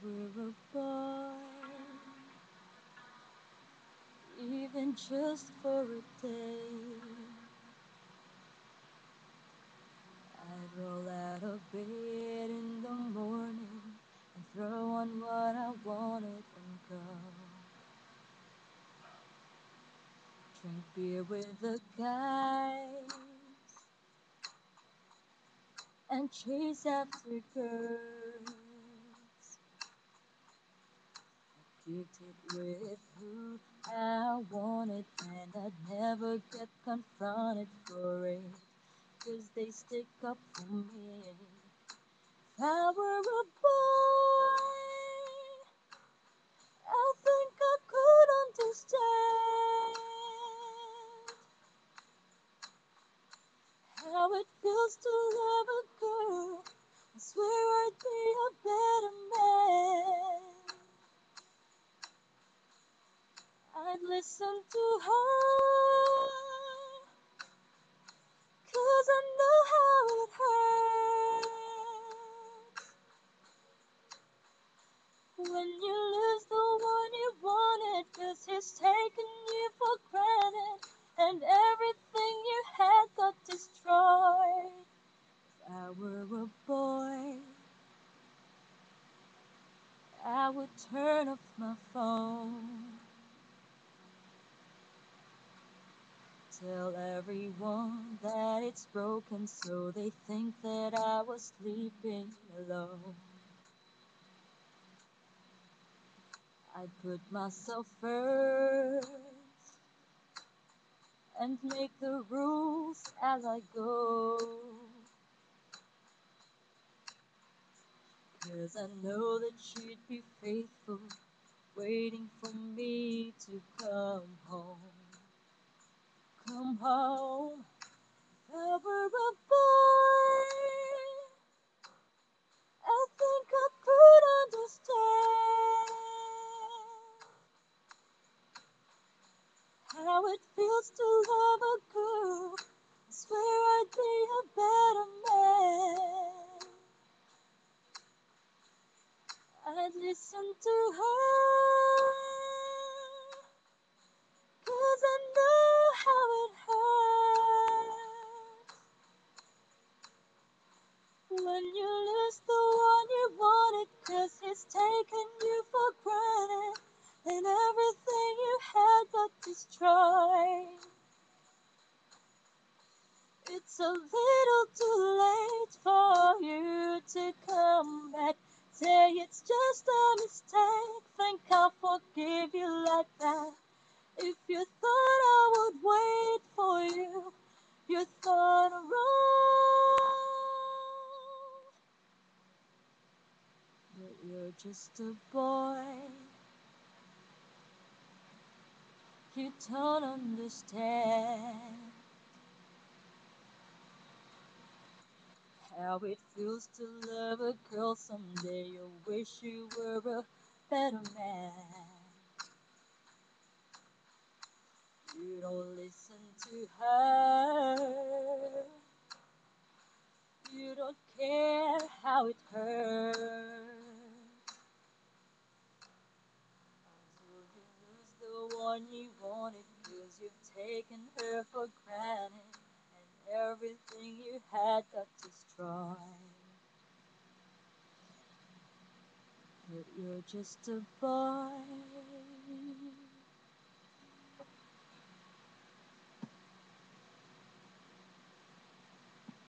were a boy, even just for a day, I'd roll out of bed in the morning and throw on what I wanted and go. Drink beer with the guys and chase after girls. Get it with who I wanted, and I'd never get confronted for it, 'cause they stick up for me. If I were a boy, I think I could understand how it feels to love a girl. I swear I'd be a better man. I'd listen to her, 'cause I know how it hurts when you lose the one you wanted, 'cause he's taken you for granted and everything you had got destroyed. If I were a boy, I would turn off my phone, tell everyone that it's broken so they think that I was sleeping alone. I'd put myself first and make the rules as I go, 'cause I know that she'd be faithful, waiting for me to come home. Come home. If I were a boy, I think I could understand how it feels to love a girl. I swear I'd be a better man. I'd listen to her, 'cause I know how it hurts when you lose the one you wanted, 'cause he's taken you for granted and everything you had got destroyed. It's a little too late for you to come back. Say it's just a mistake, think I'll forgive you like that. If you thought I would wait for you, you thought wrong. But you're just a boy, you don't understand how it feels to love a girl. Someday you'll wish you were a better man. You don't listen to her, you don't care how it hurts until you lose the one you wanted, 'cause you've taken her for granted and everything you had got destroyed. But you're just a boy,